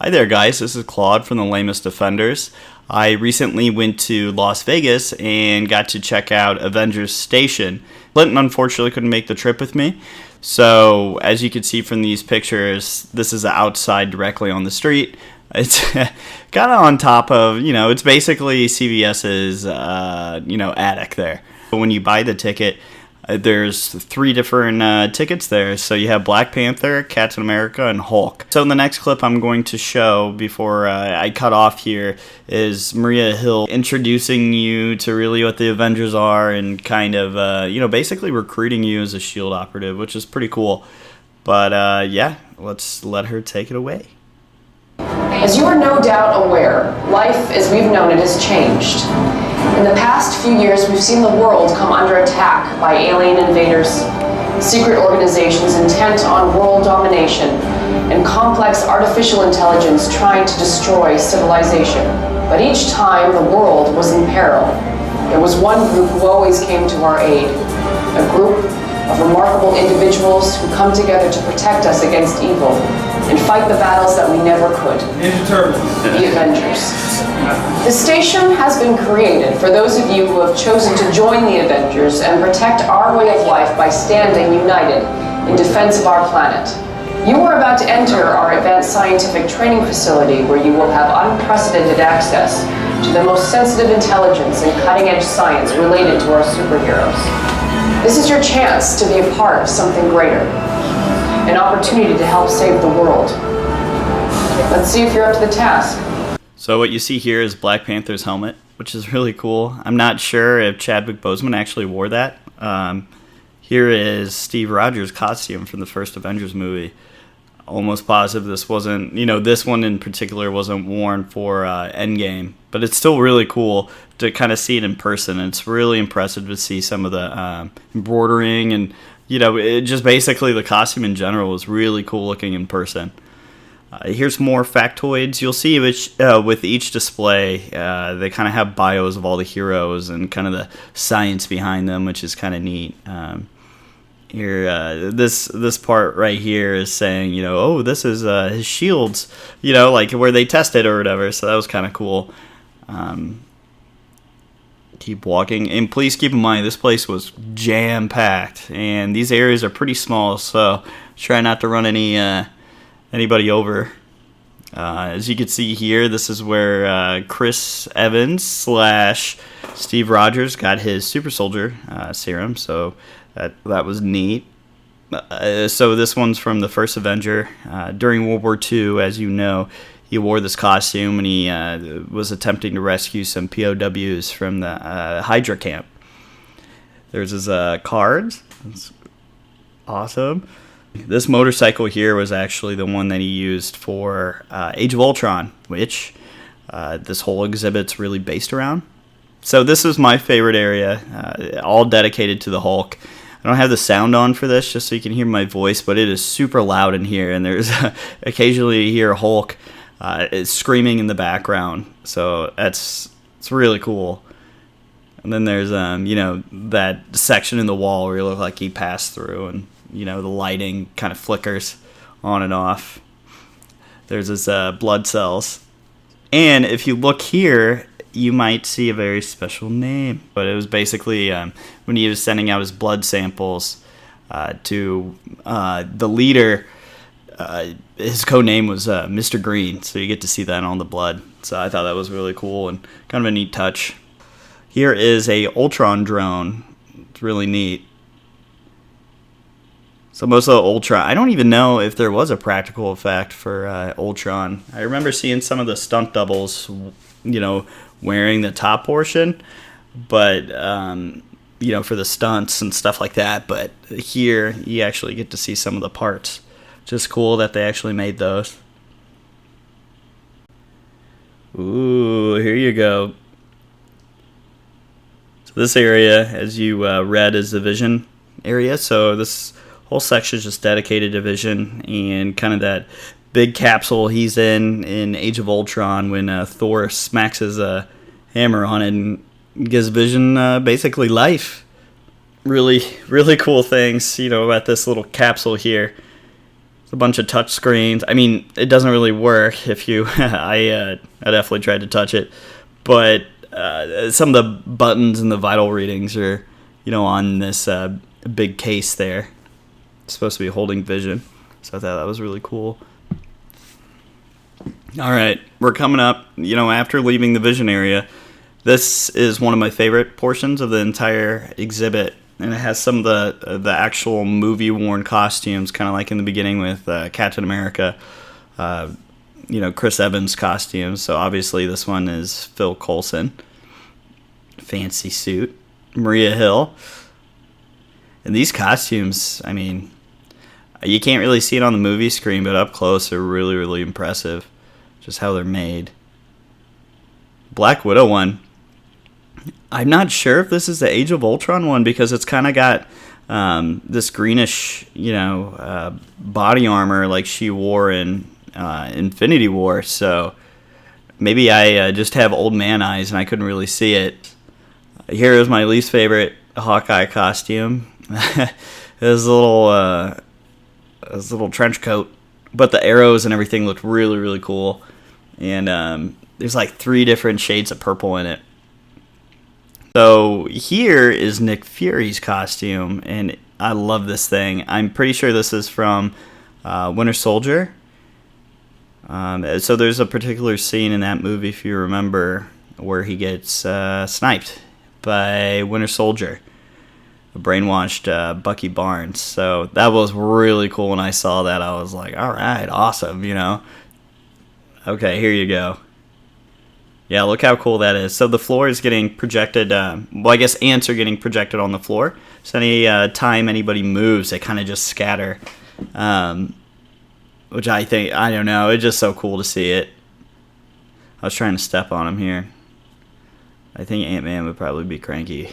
Hi there guys, this is Claude from the Lamest Defenders. I recently went to Las Vegas and got to check out Avengers S.T.A.T.I.O.N. Clinton unfortunately couldn't make the trip with me, so as you can see from these pictures, this is outside directly on the street. It's kind of on top of, it's basically CVS's, attic there. But when you buy the ticket, there's three different tickets there. So you have Black Panther, Captain America, and Hulk. So in the next clip I'm going to show before I cut off here is Maria Hill introducing you to really what the Avengers are and kind of, basically recruiting you as a S.H.I.E.L.D. operative, which is pretty cool. But yeah, let's let her take it away. As you are no doubt aware, life as we've known it has changed. In the past few years, we've seen the world come under attack by alien invaders, secret organizations intent on world domination, and complex artificial intelligence trying to destroy civilization. But each time, the world was in peril. There was one group who always came to our aid, a group of remarkable individuals who come together to protect us against evil and fight the battles that we never could. The Avengers. The station has been created for those of you who have chosen to join the Avengers and protect our way of life by standing united in defense of our planet. You are about to enter our advanced scientific training facility where you will have unprecedented access to the most sensitive intelligence and cutting-edge science related to our superheroes. This is your chance to be a part of something greater, an opportunity to help save the world. Let's see if you're up to the task. So what you see here is Black Panther's helmet, which is really cool. I'm not sure if Chadwick Boseman actually wore that. Here is Steve Rogers' costume from the first Avengers movie. Almost positive this wasn't, this one in particular wasn't worn for Endgame, but it's still really cool to kind of see it in person. It's really impressive to see some of the embroidering and, it just basically the costume in general was really cool looking in person. Here's more factoids. You'll see with each display, they kind of have bios of all the heroes and kind of the science behind them, which is kind of neat. Here, this part right here is saying, this is his shields, like where they tested or whatever. So that was kind of cool. Keep walking, and please keep in mind this place was jam-packed, and these areas are pretty small, so try not to run anybody over. As you can see here, this is where Chris Evans / Steve Rogers got his super soldier serum, so that was neat. So this one's from the first Avenger. During World War II, as you know, he wore this costume and he was attempting to rescue some POWs from the Hydra camp. There's his cards. That's awesome. This motorcycle here was actually the one that he used for Age of Ultron, which this whole exhibit's really based around. So this is my favorite area, all dedicated to the Hulk. I don't have the sound on for this just so you can hear my voice, but it is super loud in here, and there's occasionally you hear Hulk is screaming in the background. So it's really cool. And then there's that section in the wall where you look like he passed through, and the lighting kind of flickers on and off. There's his blood cells. And if you look here, you might see a very special name. But it was basically when he was sending out his blood samples to the leader, his code name was Mr. Green. So you get to see that on the blood. So I thought that was really cool and kind of a neat touch. Here is a Ultron drone. It's really neat. So most of the Ultron, I don't even know if there was a practical effect for Ultron. I remember seeing some of the stunt doubles, wearing the top portion, but, for the stunts and stuff like that. But here, you actually get to see some of the parts. Just cool that they actually made those. Ooh, here you go. So this area, as you read, is the Vision area. So this whole section is just dedicated to Vision and kind of that big capsule he's in Age of Ultron when Thor smacks his hammer on it and gives Vision basically life. Really, really cool things, about this little capsule here. a bunch of touch screens. I mean, it doesn't really work if you. I definitely tried to touch it, but some of the buttons and the vital readings are, on this big case there. It's supposed to be holding vision, so I thought that was really cool. All right, we're coming up. After leaving the vision area, this is one of my favorite portions of the entire exhibit. And it has some of the actual movie-worn costumes, kind of like in the beginning with Captain America, Chris Evans' costumes. So obviously this one is Phil Coulson. Fancy suit. Maria Hill. And these costumes, I mean, you can't really see it on the movie screen, but up close they're really, really impressive. Just how they're made. Black Widow one. I'm not sure if this is the Age of Ultron one because it's kind of got this greenish, body armor like she wore in Infinity War. So maybe I just have old man eyes and I couldn't really see it. Here is my least favorite Hawkeye costume. His little trench coat, but the arrows and everything looked really, really cool. And there's like 3 different shades of purple in it. So here is Nick Fury's costume, and I love this thing. I'm pretty sure this is from Winter Soldier. So there's a particular scene in that movie, if you remember, where he gets sniped by Winter Soldier, a brainwashed Bucky Barnes. So that was really cool when I saw that. I was like, all right, awesome, Okay, here you go. Yeah, look how cool that is. So the floor is getting projected. I guess ants are getting projected on the floor. So any time anybody moves, they kind of just scatter. Which I don't know. It's just so cool to see it. I was trying to step on him here. I think Ant-Man would probably be cranky.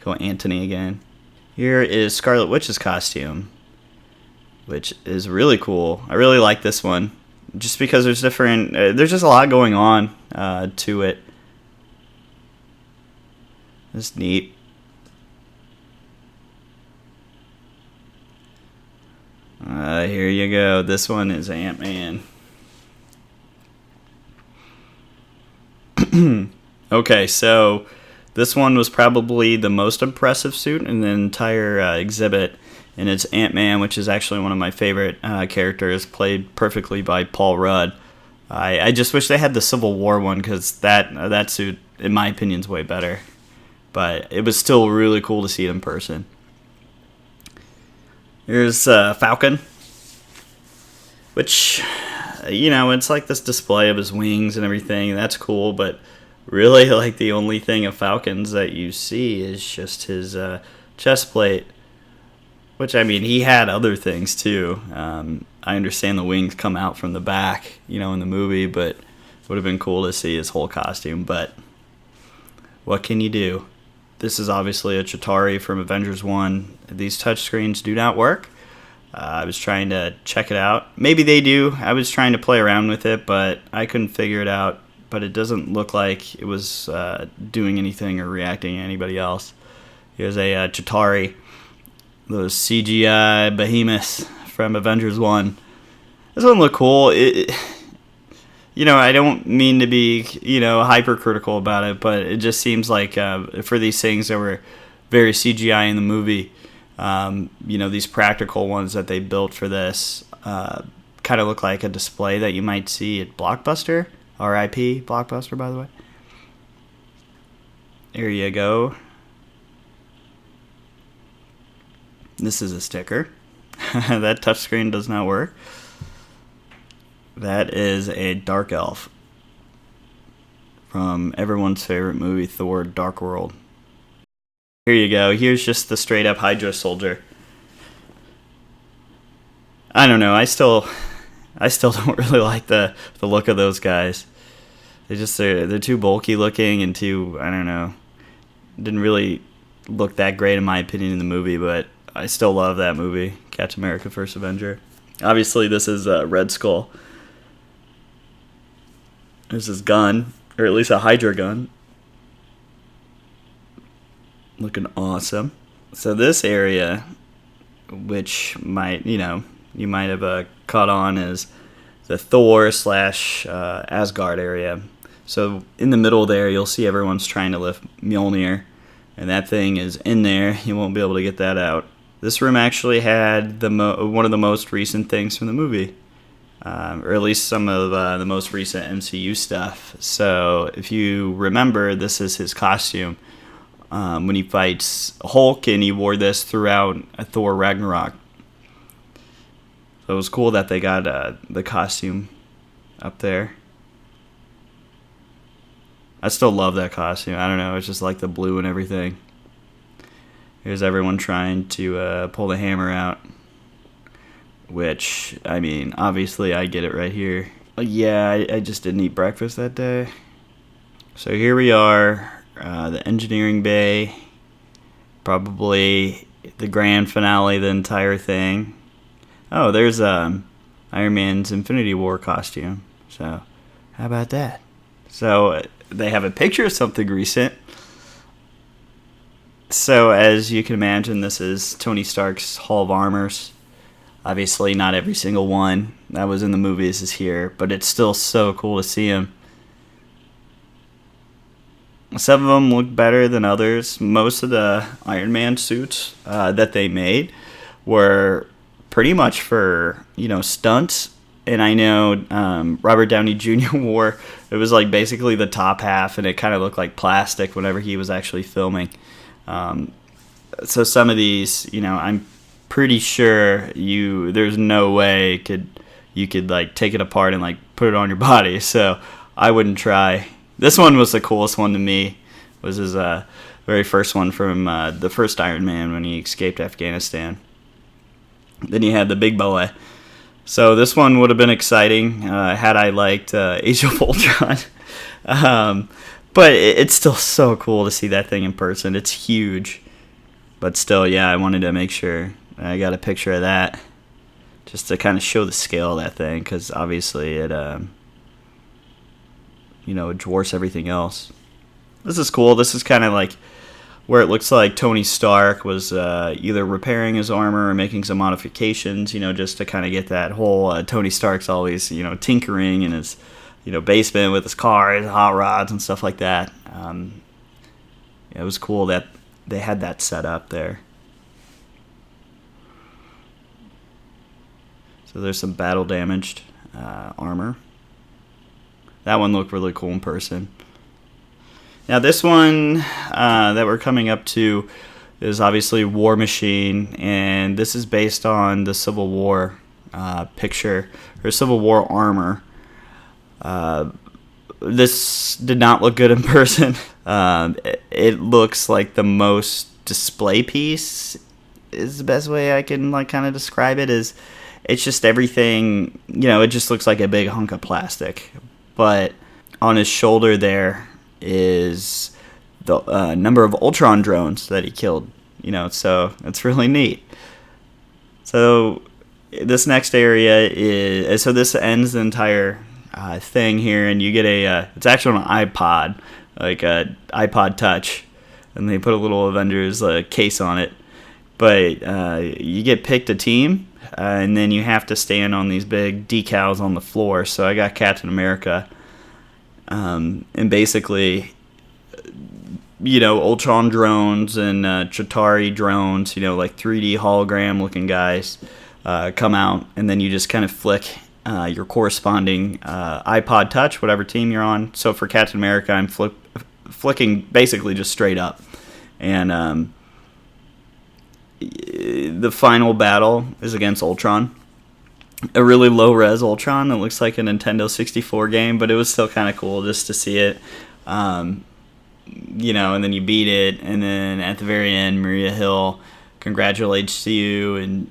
Go Anthony again. Here is Scarlet Witch's costume, which is really cool. I really like this one. Just because there's just a lot going on to it. It's neat. Here you go. This one is Ant-Man. Okay, so this one was probably the most impressive suit in the entire exhibit. And it's Ant-Man, which is actually one of my favorite characters, played perfectly by Paul Rudd. I just wish they had the Civil War one, because that suit, in my opinion, is way better. But it was still really cool to see it in person. Here's Falcon, which, it's like this display of his wings and everything. That's cool, but really, like, the only thing of Falcon's that you see is just his chest plate. Which, I mean, he had other things, too. I understand the wings come out from the back, in the movie, but it would have been cool to see his whole costume. But what can you do? This is obviously a Chitauri from Avengers 1. These touchscreens do not work. I was trying to check it out. Maybe they do. I was trying to play around with it, but I couldn't figure it out. But it doesn't look like it was doing anything or reacting to anybody else. Here's a Chitauri. Those CGI behemoths from Avengers 1. This one looked cool. I don't mean to be, hypercritical about it, but it just seems like for these things that were very CGI in the movie, these practical ones that they built for this kind of look like a display that you might see at Blockbuster. R.I.P. Blockbuster, by the way. There you go. This is a sticker. That touchscreen does not work. That is a Dark Elf from everyone's favorite movie, Thor: Dark World. Here you go. Here's just the straight up Hydra soldier. I don't know. I still don't really like the look of those guys. They're too bulky looking and too, I don't know. Didn't really look that great in my opinion in the movie, but I still love that movie, Captain America: First Avenger. Obviously, this is Red Skull. There's his gun, or at least a Hydra gun. Looking awesome. So this area, which might, you might have caught on as the Thor / Asgard area. So in the middle there, you'll see everyone's trying to lift Mjolnir, and that thing is in there. You won't be able to get that out. This room actually had one of the most recent things from the movie, or at least some of the most recent MCU stuff. So if you remember, this is his costume when he fights Hulk, and he wore this throughout Thor Ragnarok. So it was cool that they got the costume up there. I still love that costume. I don't know, it's just like the blue and everything. Here's everyone trying to pull the hammer out. Which, I mean, obviously I get it right here. Yeah, I just didn't eat breakfast that day. So here we are, the engineering bay. Probably the grand finale of the entire thing. Oh, there's Iron Man's Infinity War costume. So, how about that? So, they have a picture of something recent. So, as you can imagine, this is Tony Stark's Hall of Armors. Obviously, not every single one that was in the movies is here, but it's still so cool to see him. Some of them look better than others. Most of the Iron Man suits that they made were pretty much for, stunts. And I know Robert Downey Jr. wore, it was like basically the top half, and it kind of looked like plastic whenever he was actually filming. So some of these, I'm pretty sure there's no way you could like take it apart and like put it on your body. So I wouldn't try. This one was the coolest one to me. Was his very first one from the first Iron Man when he escaped Afghanistan. Then you had the big boy. So this one would have been exciting had I liked Age of Ultron. But it's still so cool to see that thing in person. It's huge. But still, yeah, I wanted to make sure I got a picture of that. Just to kind of show the scale of that thing. Because obviously it, it dwarfs everything else. This is cool. This is kind of like where it looks like Tony Stark was either repairing his armor or making some modifications, just to kind of get that whole Tony Stark's always, tinkering in his, basement with his car, his hot rods and stuff like that. It was cool that they had that set up there. So there's some battle damaged armor. That one looked really cool in person. Now this one that we're coming up to is obviously War Machine, and this is based on the Civil War picture, or Civil War armor. This did not look good in person. It looks like the most display piece is the best way I can kind of describe it. It's just everything, it just looks like a big hunk of plastic. But on his shoulder there is the number of Ultron drones that he killed, so it's really neat. So this next area so this ends the entire thing here, and you get it's actually on an iPod, like a iPod Touch, and they put a little Avengers case on it. But you get picked a team, and then you have to stand on these big decals on the floor. So I got Captain America. And basically, Ultron drones and Chitauri drones, like 3D hologram looking guys, come out, and then you just kind of flick your corresponding iPod Touch, whatever team you're on. So for Captain America, I'm flicking basically just straight up. And the final battle is against Ultron. A really low-res Ultron that looks like a Nintendo 64 game, but it was still kind of cool just to see it. And then you beat it, and then at the very end, Maria Hill congratulates you, and,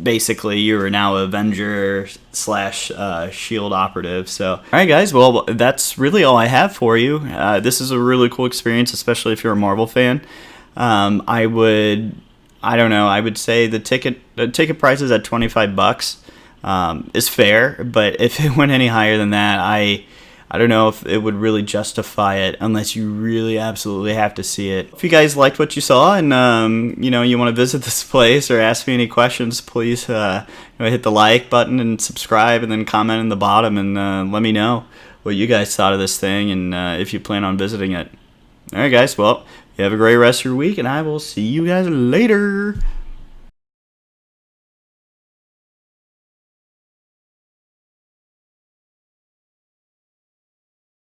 basically you are now Avenger / S.H.I.E.L.D. operative. So, all right, guys, well, that's really all I have for you. This is a really cool experience, especially if you're a Marvel fan. I would say the ticket prices at $25 is fair, but if it went any higher than that, I I don't know if it would really justify it unless you really absolutely have to see it. If you guys liked what you saw and you know, you want to visit this place or ask me any questions, please you know, hit the like button and subscribe, and then comment in the bottom and let me know what you guys thought of this thing and if you plan on visiting it. Alright guys, well, you have a great rest of your week, and I will see you guys later.